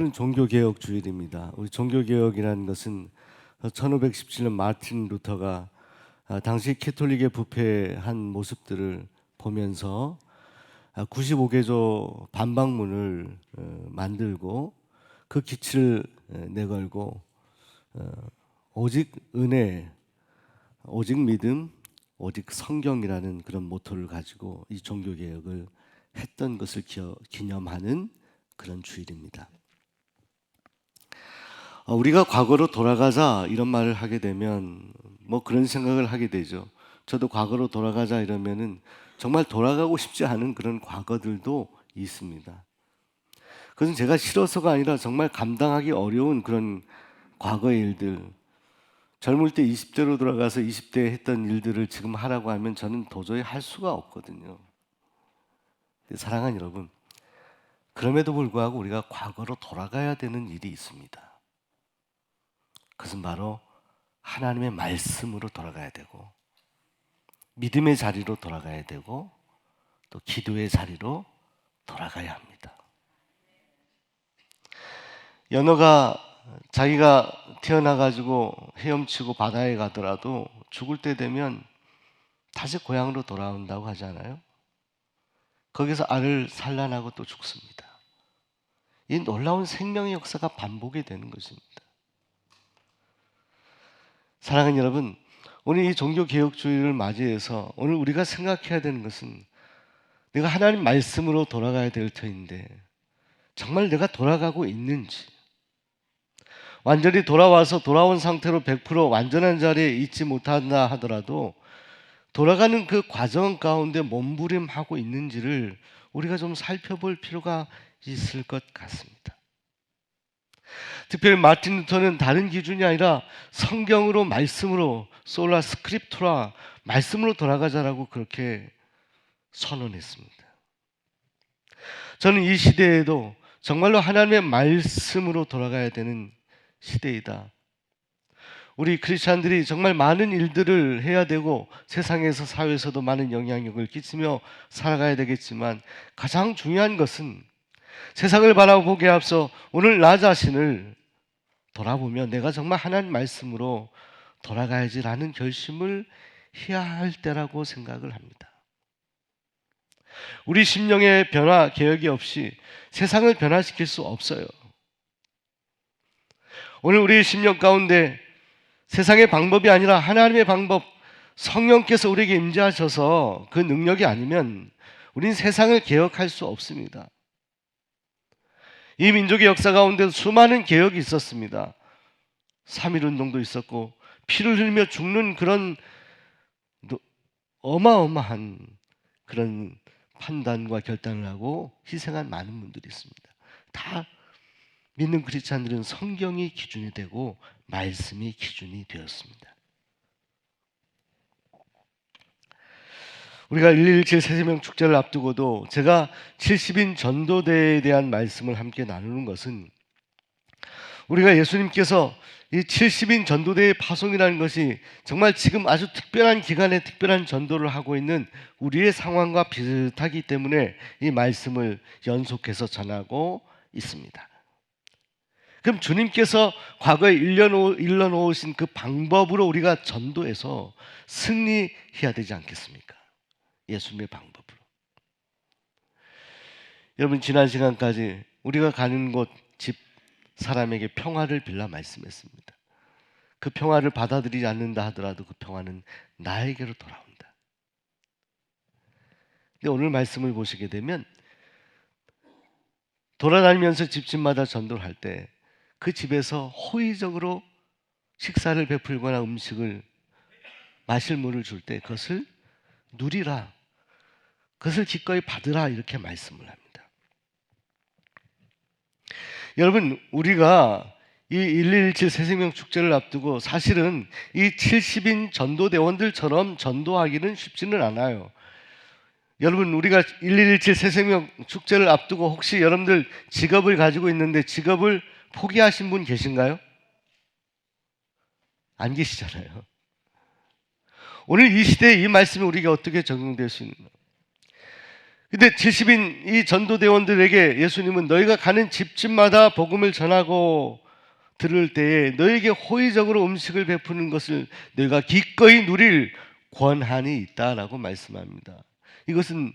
오늘은 종교개혁 주일입니다. 우리 종교개혁이라는 것은 1517년 마틴 루터가 당시 캐톨릭의 부패한 모습들을 보면서 95개조 반박문을 만들고 그 기치를 내걸고 오직 은혜, 오직 믿음, 오직 성경이라는 그런 모토를 가지고 이 종교개혁을 했던 것을 기념하는 그런 주일입니다. 우리가 과거로 돌아가자 이런 말을 하게 되면 뭐 그런 생각을 하게 되죠. 저도 과거로 돌아가자 이러면은 정말 돌아가고 싶지 않은 그런 과거들도 있습니다. 그것은 제가 싫어서가 아니라 정말 감당하기 어려운 그런 과거의 일들, 젊을 때 20대로 돌아가서 20대에 했던 일들을 지금 하라고 하면 저는 도저히 할 수가 없거든요. 사랑하는 여러분, 그럼에도 불구하고 우리가 과거로 돌아가야 되는 일이 있습니다. 그것은 바로 하나님의 말씀으로 돌아가야 되고, 믿음의 자리로 돌아가야 되고, 또 기도의 자리로 돌아가야 합니다. 연어가 자기가 태어나가지고 헤엄치고 바다에 가더라도 죽을 때 되면 다시 고향으로 돌아온다고 하잖아요. 거기서 알을 산란하고 또 죽습니다. 이 놀라운 생명의 역사가 반복이 되는 것입니다. 사랑하는 여러분, 오늘 이 종교개혁주의를 맞이해서 오늘 우리가 생각해야 되는 것은 내가 하나님 말씀으로 돌아가야 될 터인데 정말 내가 돌아가고 있는지, 완전히 돌아온 상태로 100% 완전한 자리에 있지 못한다 하더라도 돌아가는 그 과정 가운데 몸부림하고 있는지를 우리가 좀 살펴볼 필요가 있을 것 같습니다. 특별히 마틴 루터는 다른 기준이 아니라 성경으로, 말씀으로, 솔라 스크립투라, 말씀으로 돌아가자라고 그렇게 선언했습니다. 저는 이 시대에도 정말로 하나님의 말씀으로 돌아가야 되는 시대이다. 우리 크리스찬들이 정말 많은 일들을 해야 되고 세상에서, 사회에서도 많은 영향력을 끼치며 살아가야 되겠지만 가장 중요한 것은 세상을 바라보기에 앞서 오늘 나 자신을 돌아보며 내가 정말 하나님 말씀으로 돌아가야지라는 결심을 해야 할 때라고 생각을 합니다. 우리 심령의 변화, 개혁이 없이 세상을 변화시킬 수 없어요. 오늘 우리 심령 가운데 세상의 방법이 아니라 하나님의 방법, 성령께서 우리에게 임재하셔서 그 능력이 아니면 우린 세상을 개혁할 수 없습니다. 이 민족의 역사 가운데 수많은 개혁이 있었습니다. 3.1운동도 있었고 피를 흘리며 죽는 그런 어마어마한 그런 판단과 결단을 하고 희생한 많은 분들이 있습니다. 다 믿는 크리스찬들은 성경이 기준이 되고 말씀이 기준이 되었습니다. 우리가 1.1.7 새세명 축제를 앞두고도 제가 70인 전도대에 대한 말씀을 함께 나누는 것은 우리가 예수님께서 이 70인 전도대의 파송이라는 것이 정말 지금 아주 특별한 기간에 특별한 전도를 하고 있는 우리의 상황과 비슷하기 때문에 이 말씀을 연속해서 전하고 있습니다. 그럼 주님께서 과거에 일러놓으신 그 방법으로 우리가 전도해서 승리해야 되지 않겠습니까? 예수님의 방법으로. 여러분, 지난 시간까지 우리가 가는 곳, 집, 사람에게 평화를 빌라 말씀했습니다. 그 평화를 받아들이지 않는다 하더라도 그 평화는 나에게로 돌아온다. 근데 오늘 말씀을 보시게 되면 돌아다니면서 집집마다 전도를 할 때 그 집에서 호의적으로 식사를 베풀거나 음식을, 마실 물을 줄 때 그것을 누리라, 그것을 기꺼이 받으라, 이렇게 말씀을 합니다. 여러분, 우리가 이 1.1.7 새생명 축제를 앞두고 사실은 이 70인 전도대원들처럼 전도하기는 쉽지는 않아요. 여러분, 우리가 1.1.7 새생명 축제를 앞두고 혹시 여러분들 직업을 가지고 있는데 직업을 포기하신 분 계신가요? 안 계시잖아요. 오늘 이 시대에 이 말씀이 우리에게 어떻게 적용될 수 있는가? 근데 70인 이 전도대원들에게 예수님은 너희가 가는 집집마다 복음을 전하고 들을 때에 너희에게 호의적으로 음식을 베푸는 것을 너희가 기꺼이 누릴 권한이 있다라고 말씀합니다. 이것은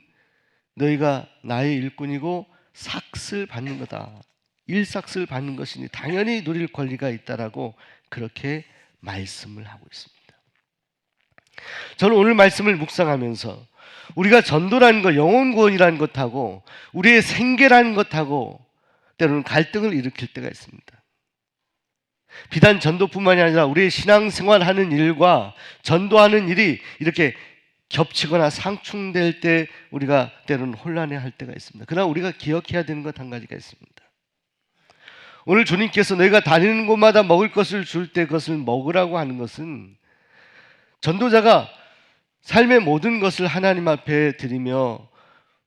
너희가 나의 일꾼이고 삭슬 받는 거다. 일삭슬 받는 것이니 당연히 누릴 권리가 있다라고 그렇게 말씀을 하고 있습니다. 저는 오늘 말씀을 묵상하면서 우리가 전도라는 것, 영혼 구원이라는 것하고 우리의 생계라는 것하고 때로는 갈등을 일으킬 때가 있습니다. 비단 전도뿐만이 아니라 우리의 신앙생활하는 일과 전도하는 일이 이렇게 겹치거나 상충될 때 우리가 때로는 혼란해할 때가 있습니다. 그러나 우리가 기억해야 되는 것 한 가지가 있습니다. 오늘 주님께서 너희가 다니는 곳마다 먹을 것을 줄 때 그것을 먹으라고 하는 것은 전도자가 삶의 모든 것을 하나님 앞에 드리며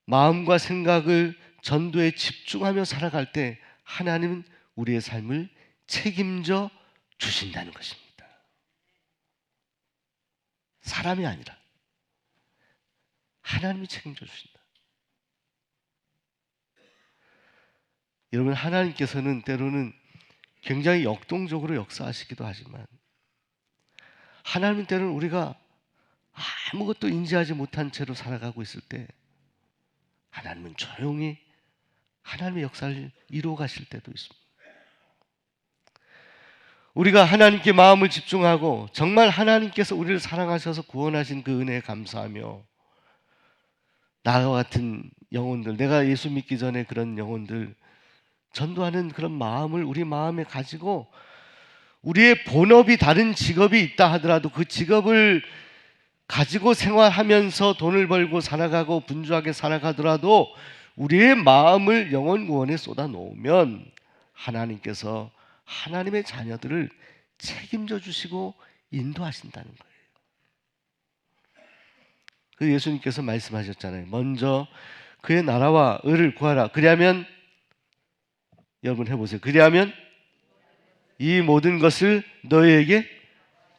마음과 생각을 전도에 집중하며 살아갈 때 하나님은 우리의 삶을 책임져 주신다는 것입니다. 사람이 아니라 하나님이 책임져 주신다. 여러분, 하나님께서는 때로는 굉장히 역동적으로 역사하시기도 하지만 하나님은 때로는 우리가 아무것도 인지하지 못한 채로 살아가고 있을 때 하나님은 조용히 하나님의 역사를 이루어 가실 때도 있습니다. 우리가 하나님께 마음을 집중하고 정말 하나님께서 우리를 사랑하셔서 구원하신 그 은혜에 감사하며 나와 같은 영혼들, 내가 예수 믿기 전에 그런 영혼들 전도하는 그런 마음을 우리 마음에 가지고 우리의 본업이 다른 직업이 있다 하더라도 그 직업을 가지고 생활하면서 돈을 벌고 살아가고 분주하게 살아가더라도 우리의 마음을 영혼 구원에 쏟아 놓으면 하나님께서 하나님의 자녀들을 책임져 주시고 인도하신다는 거예요. 그 예수님께서 말씀하셨잖아요. 먼저 그의 나라와 의를 구하라. 그리하면 여러분 해보세요. 그리하면 이 모든 것을 너희에게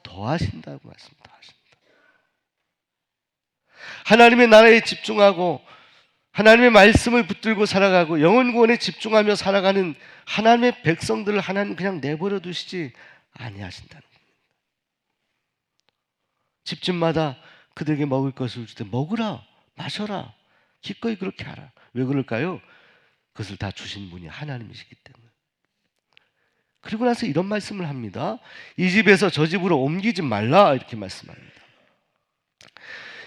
더하신다고 말씀하신다. 하나님의 나라에 집중하고 하나님의 말씀을 붙들고 살아가고 영혼 구원에 집중하며 살아가는 하나님의 백성들을 하나님 그냥 내버려 두시지 아니하신다는 겁니다. 집집마다 그들에게 먹을 것을 줄 때 먹으라, 마셔라, 기꺼이 그렇게 하라. 왜 그럴까요? 그것을 다 주신 분이 하나님이시기 때문에. 그리고 나서 이런 말씀을 합니다. 이 집에서 저 집으로 옮기지 말라 이렇게 말씀합니다.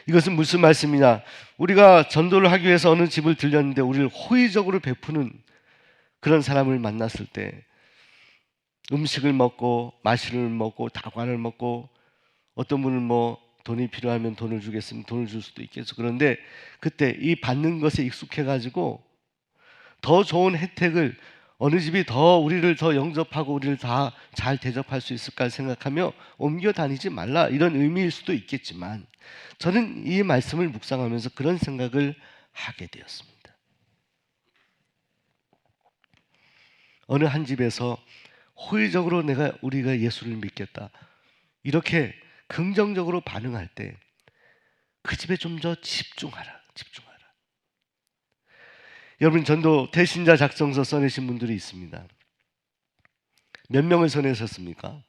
이것은 무슨 말씀이냐? 우리가 전도를 하기 위해서 어느 집을 들렸는데 우리를 호의적으로 베푸는 그런 사람을 만났을 때 음식을 먹고 마시를 먹고 다관을 먹고 어떤 분은 뭐 돈이 필요하면 돈을 주겠으면 돈을 줄 수도 있겠죠. 그런데 그때 이 받는 것에 익숙해가지고 더 좋은 혜택을 어느 집이 더 우리를 더 영접하고 우리를 다 잘 대접할 수 있을까 생각하며 옮겨 다니지 말라 이런 의미일 수도 있겠지만 저는 이 말씀을 묵상하면서 그런 생각을 하게 되었습니다. 어느 한 집에서 호의적으로 우리가 예수를 믿겠다 이렇게 긍정적으로 반응할 때 그 집에 좀 더 집중하라. 여러분, 전도 대신자 작성서 써내신 분들이 있습니다. 몇 명을 써내셨습니까?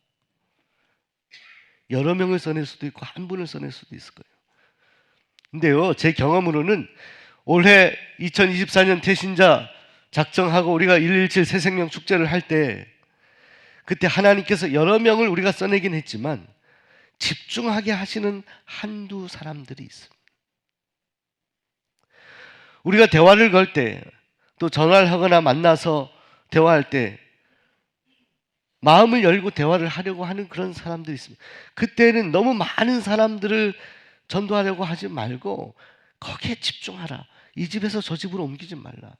여러 명을 써낼 수도 있고 한 분을 써낼 수도 있을 거예요. 근데요, 제 경험으로는 올해 2024년 대신자 작정하고 우리가 117 새생명 축제를 할 때 그때 하나님께서 여러 명을 우리가 써내긴 했지만 집중하게 하시는 한두 사람들이 있습니다. 우리가 대화를 걸 때 또 전화를 하거나 만나서 대화할 때 마음을 열고 대화를 하려고 하는 그런 사람들이 있습니다. 그때는 너무 많은 사람들을 전도하려고 하지 말고 거기에 집중하라. 이 집에서 저 집으로 옮기지 말라.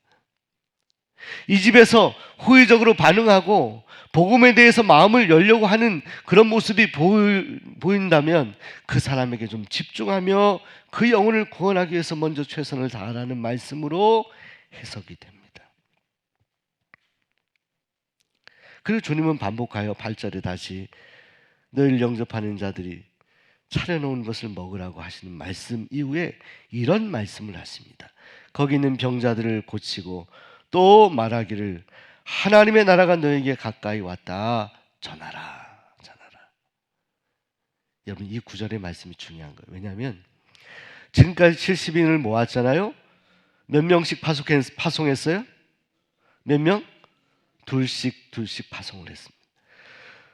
이 집에서 호의적으로 반응하고 복음에 대해서 마음을 열려고 하는 그런 모습이 보인다면 그 사람에게 좀 집중하며 그 영혼을 구원하기 위해서 먼저 최선을 다하라는 말씀으로 해석이 됩니다. 그리고 주님은 반복하여 8절에 다시 너희를 영접하는 자들이 차려놓은 것을 먹으라고 하시는 말씀 이후에 이런 말씀을 하십니다. 거기 있는 병자들을 고치고 또 말하기를 하나님의 나라가 너에게 가까이 왔다 전하라. 여러분, 이 구절의 말씀이 중요한 거예요. 왜냐하면 지금까지 70인을 모았잖아요. 몇 명씩 파송했어요? 몇 명? 둘씩 파송을 했습니다.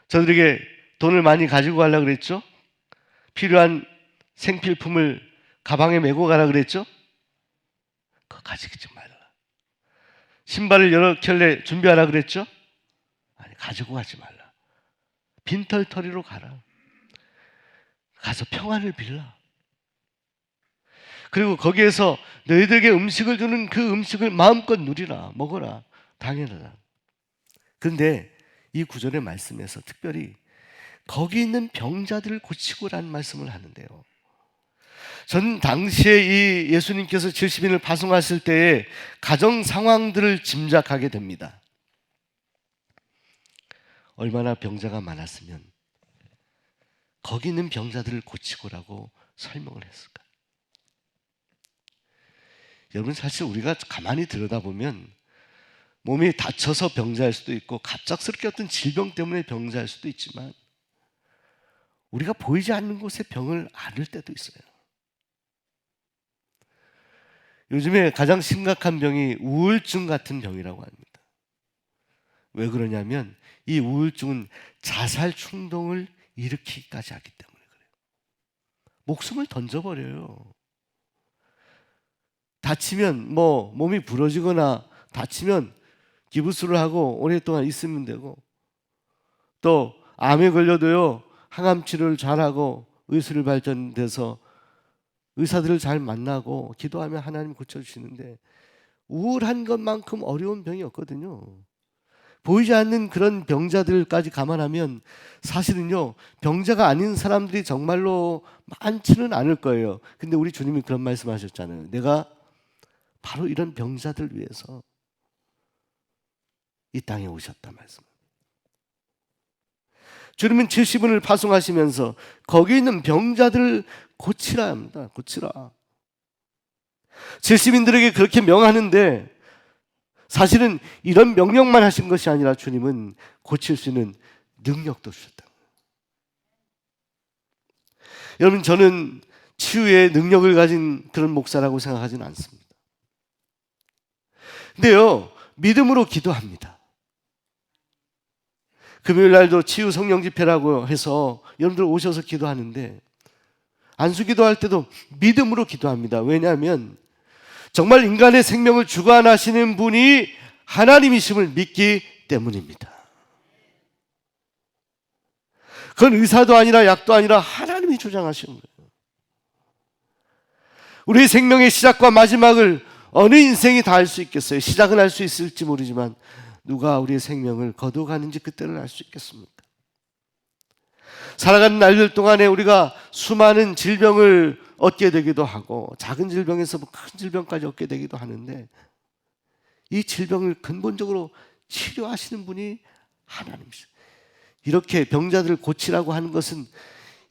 저들에게 돈을 많이 가지고 가려고 그랬죠. 필요한 생필품을 가방에 메고 가라 그랬죠. 그거 가지고 말라. 신발을 여러 켤레 준비하라 그랬죠. 아니, 가지고 가지 말라. 빈털터리로 가라. 가서 평안을 빌라. 그리고 거기에서 너희들에게 음식을 주는 그 음식을 마음껏 누리라. 먹어라. 당연하다. 그런데 이 구절의 말씀에서 특별히 거기 있는 병자들을 고치고라는 말씀을 하는데요. 전 당시에 이 예수님께서 70인을 파송하실 때의 가정 상황들을 짐작하게 됩니다. 얼마나 병자가 많았으면 거기 있는 병자들을 고치고라고 설명을 했을까? 여러분, 사실 우리가 가만히 들여다보면 몸이 다쳐서 병자일 수도 있고 갑작스럽게 어떤 질병 때문에 병자일 수도 있지만 우리가 보이지 않는 곳에 병을 앓을 때도 있어요. 요즘에 가장 심각한 병이 우울증 같은 병이라고 합니다. 왜 그러냐면 이 우울증은 자살 충동을 일으키기까지 하기 때문에 그래요. 목숨을 던져버려요. 다치면 몸이 부러지거나 다치면 기부스를 하고 오랫동안 있으면 되고, 또 암에 걸려도요 항암 치료를 잘하고 의술이 발전돼서 의사들을 잘 만나고 기도하면 하나님 고쳐주시는데 우울한 것만큼 어려운 병이 없거든요. 보이지 않는 그런 병자들까지 감안하면 사실은요 병자가 아닌 사람들이 정말로 많지는 않을 거예요. 근데 우리 주님이 그런 말씀하셨잖아요. 내가 바로 이런 병자들 위해서 이 땅에 오셨다 말씀. 주님은 70인을 파송하시면서 거기 있는 병자들을 고치라 합니다. 고치라. 70인들에게 그렇게 명하는데 사실은 이런 명령만 하신 것이 아니라 주님은 고칠 수 있는 능력도 주셨다. 여러분, 저는 치유의 능력을 가진 그런 목사라고 생각하지는 않습니다. 근데요, 믿음으로 기도합니다. 금요일 날도 치유 성령 집회라고 해서 여러분들 오셔서 기도하는데 안수 기도할 때도 믿음으로 기도합니다. 왜냐하면 정말 인간의 생명을 주관하시는 분이 하나님이심을 믿기 때문입니다. 그건 의사도 아니라 약도 아니라 하나님이 주장하시는 거예요. 우리의 생명의 시작과 마지막을 어느 인생이 다 알 수 있겠어요? 시작은 알 수 있을지 모르지만 누가 우리의 생명을 거둬가는지 그때는 알 수 있겠습니까? 살아가는 날들 동안에 우리가 수많은 질병을 얻게 되기도 하고 작은 질병에서 큰 질병까지 얻게 되기도 하는데 이 질병을 근본적으로 치료하시는 분이 하나님이시죠. 이렇게 병자들을 고치라고 하는 것은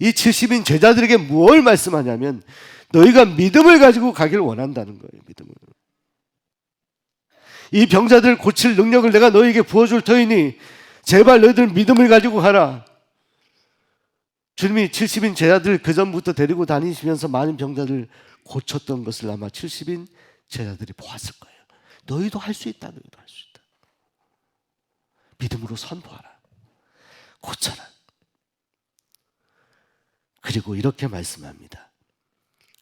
이 70인 제자들에게 무엇을 말씀하냐면 너희가 믿음을 가지고 가기를 원한다는 거예요. 믿음을. 이 병자들을 고칠 능력을 내가 너희에게 부어줄 터이니 제발 너희들 믿음을 가지고 가라. 주님이 70인 제자들 그 전부터 데리고 다니시면서 많은 병자들을 고쳤던 것을 아마 70인 제자들이 보았을 거예요. 너희도 할 수 있다. 너희도 할 수 있다. 믿음으로 선포하라. 고쳐라. 그리고 이렇게 말씀합니다.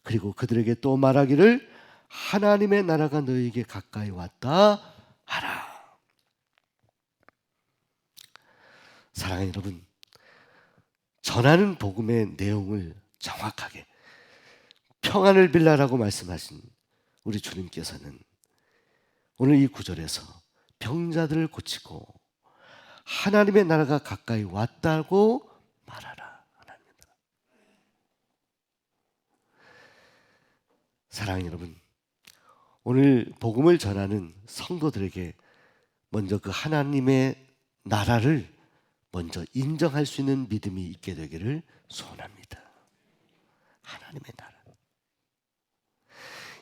그리고 그들에게 또 말하기를 하나님의 나라가 너희에게 가까이 왔다 하라. 사랑하는 여러분, 전하는 복음의 내용을 정확하게 평안을 빌라라고 말씀하신 우리 주님께서는 오늘 이 구절에서 병자들을 고치고 하나님의 나라가 가까이 왔다고 말하라. 하나님의 나라. 사랑하는 여러분, 오늘 복음을 전하는 성도들에게 먼저 그 하나님의 나라를 먼저 인정할 수 있는 믿음이 있게 되기를 소원합니다. 하나님의 나라.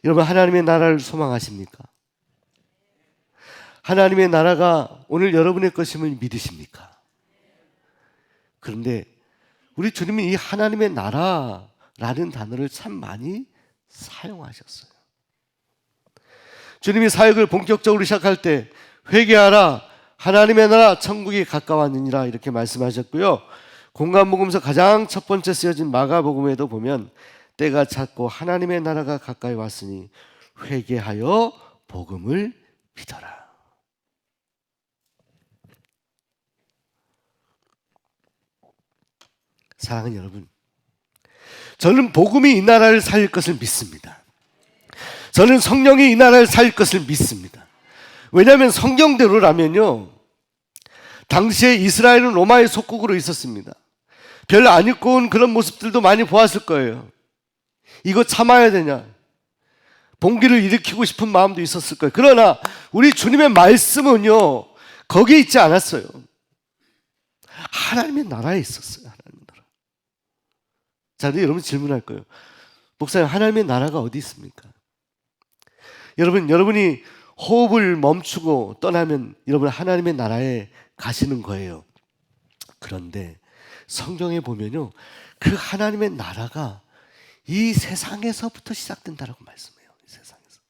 여러분, 하나님의 나라를 소망하십니까? 하나님의 나라가 오늘 여러분의 것임을 믿으십니까? 그런데 우리 주님이 이 하나님의 나라라는 단어를 참 많이 사용하셨어요. 주님이 사역을 본격적으로 시작할 때 회개하라, 하나님의 나라 천국이 가까웠느니라 이렇게 말씀하셨고요. 공간복음서 가장 첫 번째 쓰여진 마가복음에도 보면 때가 찼고 하나님의 나라가 가까이 왔으니 회개하여 복음을 믿어라. 사랑하는 여러분, 저는 복음이 이 나라를 살릴 것을 믿습니다. 저는 성령이 이 나라를 살릴 것을 믿습니다. 왜냐하면 성경대로라면요, 당시에 이스라엘은 로마의 속국으로 있었습니다. 별로 안 입고 온 그런 모습들도 많이 보았을 거예요. 이거 참아야 되냐, 봉기를 일으키고 싶은 마음도 있었을 거예요. 그러나 우리 주님의 말씀은요, 거기에 있지 않았어요. 하나님의 나라에 있었어요. 하나님의 나라. 자, 여러분 질문할 거예요. 목사님, 하나님의 나라가 어디 있습니까? 여러분이 호흡을 멈추고 떠나면 여러분 하나님의 나라에 가시는 거예요. 그런데 성경에 보면요, 그 하나님의 나라가 이 세상에서부터 시작된다라고 말씀해요. 이 세상에서.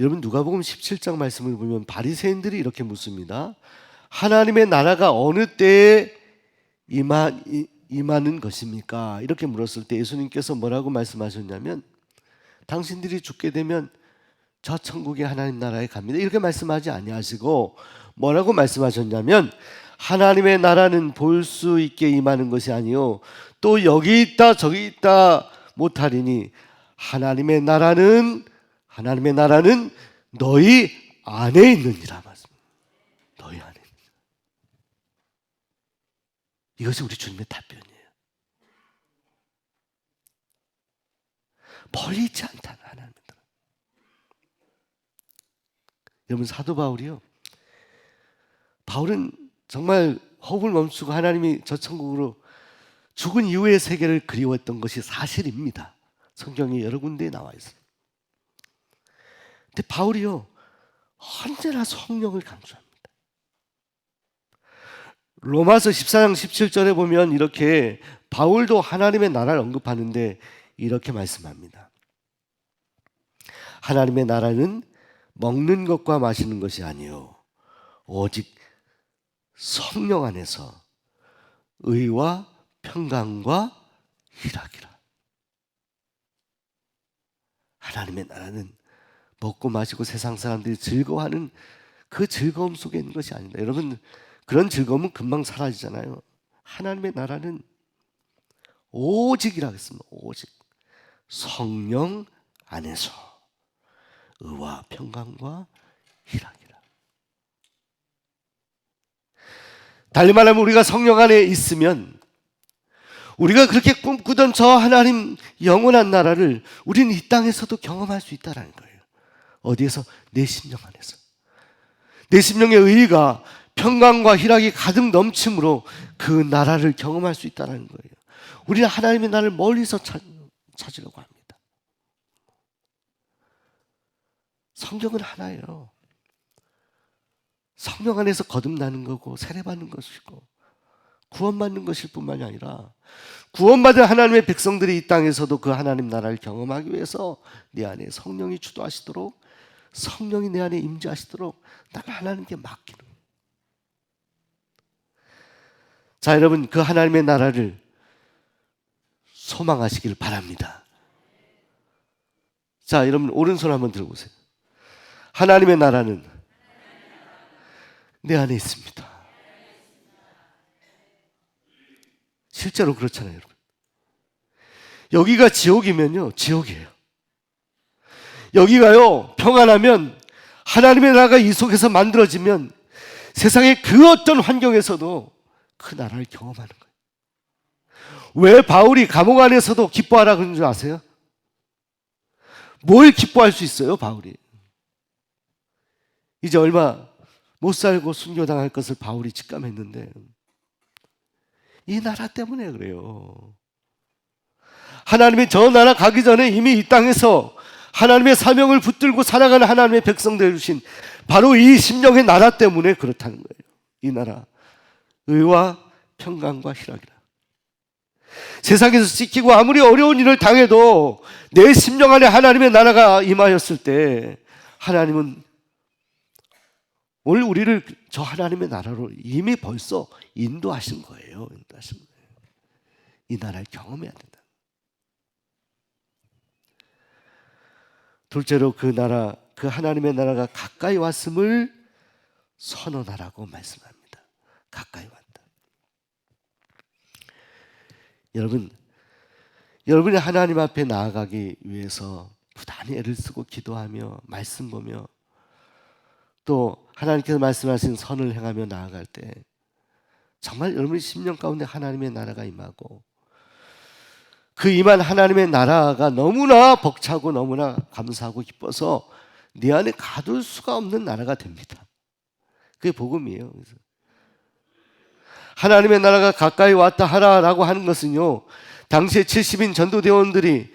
여러분, 누가복음 17장 말씀을 보면 바리새인들이 이렇게 묻습니다. 하나님의 나라가 어느 때에 임하는 것입니까? 이렇게 물었을 때 예수님께서 뭐라고 말씀하셨냐면, 당신들이 죽게 되면 저 천국의 하나님 나라에 갑니다, 이렇게 말씀하지 아니하시고 뭐라고 말씀하셨냐면, 하나님의 나라는 볼 수 있게 임하는 것이 아니요 또 여기 있다 저기 있다 못하리니 하나님의 나라는 너희 안에 있느니라 말씀입니다. 너희 안에 있느니라. 이것이 우리 주님의 답변이에요. 멀리 있지 않다는 하나님의 나라. 여러분, 사도 바울은 정말 호흡을 멈추고 하나님이 저 천국으로 죽은 이후의 세계를 그리웠던 것이 사실입니다. 성경에 여러 군데에 나와 있어요. 근데 바울이요, 언제나 성령을 강조합니다. 로마서 14장 17절에 보면 이렇게 바울도 하나님의 나라를 언급하는데 이렇게 말씀합니다. 하나님의 나라는 먹는 것과 마시는 것이 아니요 오직 성령 안에서 의와 평강과 희락이라. 하나님의 나라는 먹고 마시고 세상 사람들이 즐거워하는 그 즐거움 속에 있는 것이 아니다. 여러분, 그런 즐거움은 금방 사라지잖아요. 하나님의 나라는 오직이라고 했습니다. 오직 성령 안에서 의와 평강과 희락이라. 달리 말하면 우리가 성령 안에 있으면 우리가 그렇게 꿈꾸던 저 하나님 영원한 나라를 우리는 이 땅에서도 경험할 수 있다는 거예요. 어디에서? 내 심령 안에서. 내 심령의 의가 평강과 희락이 가득 넘침으로 그 나라를 경험할 수 있다는 거예요. 우리는 하나님의 나라를 멀리서 찾으려고 합니다. 성경은 하나예요. 성령 안에서 거듭나는 거고 세례받는 것이고 구원받는 것일 뿐만이 아니라 구원받은 하나님의 백성들이 이 땅에서도 그 하나님 나라를 경험하기 위해서 내 안에 성령이 주도하시도록, 성령이 내 안에 임재하시도록 나를 하나님께 맡기는 거예요. 자, 여러분, 그 하나님의 나라를 소망하시길 바랍니다. 자, 여러분, 오른손 한번 들어보세요. 하나님의 나라는 내 안에 있습니다. 실제로 그렇잖아요, 여러분. 여기가 지옥이면요, 지옥이에요. 여기가요, 평안하면, 하나님의 나라가 이 속에서 만들어지면 세상의 그 어떤 환경에서도 그 나라를 경험하는 거예요. 왜 바울이 감옥 안에서도 기뻐하라 그런 줄 아세요? 뭘 기뻐할 수 있어요, 바울이? 이제 얼마 못 살고 순교당할 것을 바울이 직감했는데 이 나라 때문에 그래요. 하나님의 저 나라 가기 전에 이미 이 땅에서 하나님의 사명을 붙들고 살아가는 하나님의 백성들 주신 바로 이 심령의 나라 때문에 그렇다는 거예요. 이 나라, 의와 평강과 희락이라. 세상에서 지키고 아무리 어려운 일을 당해도 내 심령 안에 하나님의 나라가 임하였을 때 하나님은 오늘 우리를 저 하나님의 나라로 이미 벌써 인도하신 거예요. 인도하신 거예요. 이 나라를 경험해야 된다. 둘째로 그 나라, 그 하나님의 나라가 가까이 왔음을 선언하라고 말씀합니다. 가까이 왔다. 여러분이 하나님 앞에 나아가기 위해서 부단히 애를 쓰고 기도하며 말씀 보며 또 하나님께서 말씀하신 선을 행하며 나아갈 때 정말 여러분의 심령 가운데 하나님의 나라가 임하고 그 임한 하나님의 나라가 너무나 벅차고 너무나 감사하고 기뻐서 네 안에 가둘 수가 없는 나라가 됩니다. 그게 복음이에요. 그래서 하나님의 나라가 가까이 왔다 하라라고 하는 것은요, 당시에 70인 전도대원들이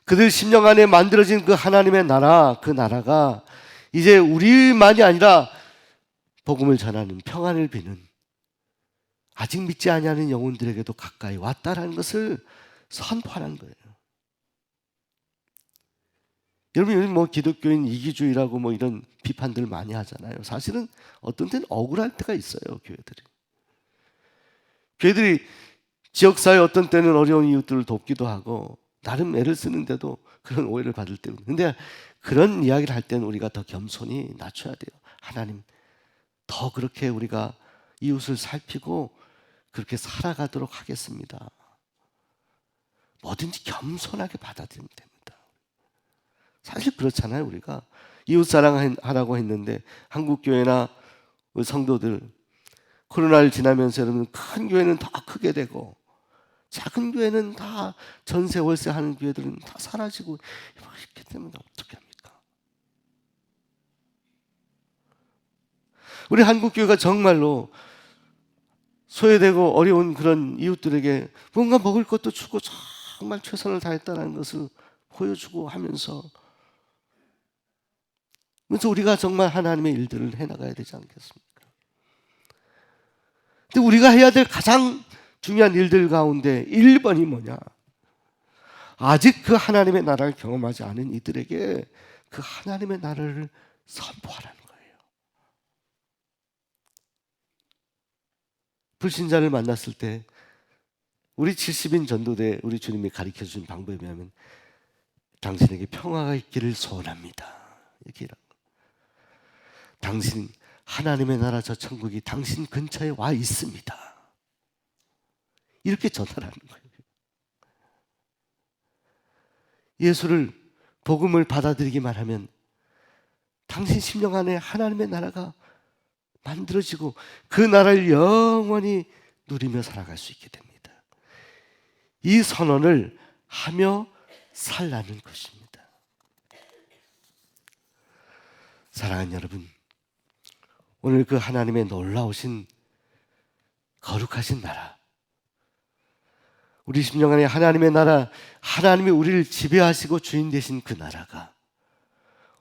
그들 심령 안에 만들어진 그 하나님의 나라, 그 나라가 이제 우리만이 아니라 복음을 전하는, 평안을 비는, 아직 믿지 아니하는 영혼들에게도 가까이 왔다라는 것을 선포하는 거예요. 여러분, 요즘 뭐 기독교인 이기주의라고 뭐 이런 비판들 많이 하잖아요. 사실은 어떤 때는 억울할 때가 있어요. 교회들이 지역사회 어떤 때는 어려운 이웃들을 돕기도 하고 나름 애를 쓰는데도 그런 오해를 받을 때는. 근데 그런 이야기를 할 때는 우리가 더 겸손히 낮춰야 돼요. 하나님, 더 그렇게 우리가 이웃을 살피고 그렇게 살아가도록 하겠습니다. 뭐든지 겸손하게 받아들이면 됩니다. 사실 그렇잖아요. 우리가 이웃 사랑하라고 했는데 한국교회나 성도들 코로나를 지나면서 여러분 큰 교회는 더 크게 되고 작은 교회는 다 전세 월세 하는 교회들은 다 사라지고 이렇게 되면 어떻게 합니까? 우리 한국교회가 정말로 소외되고 어려운 그런 이웃들에게 뭔가 먹을 것도 주고 정말 최선을 다했다는 것을 보여주고 하면서 그래서 우리가 정말 하나님의 일들을 해나가야 되지 않겠습니까? 근데 우리가 해야 될 가장 중요한 일들 가운데 1번이 뭐냐? 아직 그 하나님의 나라를 경험하지 않은 이들에게 그 하나님의 나라를 선포하라는 거예요. 불신자를 만났을 때 우리 70인 전도대 우리 주님이 가르쳐준 방법에 의하면 당신에게 평화가 있기를 소원합니다. 이렇게 당신 하나님의 나라 저 천국이 당신 근처에 와 있습니다. 이렇게 전하라는 거예요. 예수를 복음을 받아들이기만 하면 당신 심령 안에 하나님의 나라가 만들어지고 그 나라를 영원히 누리며 살아갈 수 있게 됩니다. 이 선언을 하며 살라는 것입니다. 사랑하는 여러분, 오늘 그 하나님의 놀라우신 거룩하신 나라, 우리 심령 안에 하나님의 나라, 하나님이 우리를 지배하시고 주인 되신 그 나라가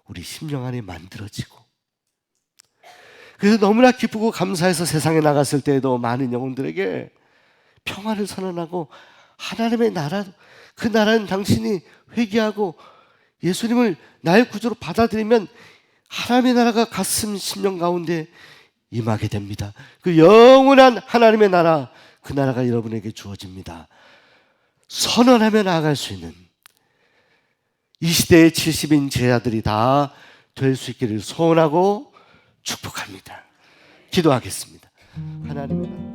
우리 심령 안에 만들어지고, 그래서 너무나 기쁘고 감사해서 세상에 나갔을 때에도 많은 영혼들에게 평화를 선언하고 하나님의 나라, 그 나라는 당신이 회개하고 예수님을 나의 구주로 받아들이면 하나님의 나라가 가슴 심령 가운데 임하게 됩니다. 그 영원한 하나님의 나라, 그 나라가 여러분에게 주어집니다. 선언하며 나아갈 수 있는 이 시대의 70인 제자들이 다 될 수 있기를 소원하고 축복합니다. 기도하겠습니다. 하나님의 나라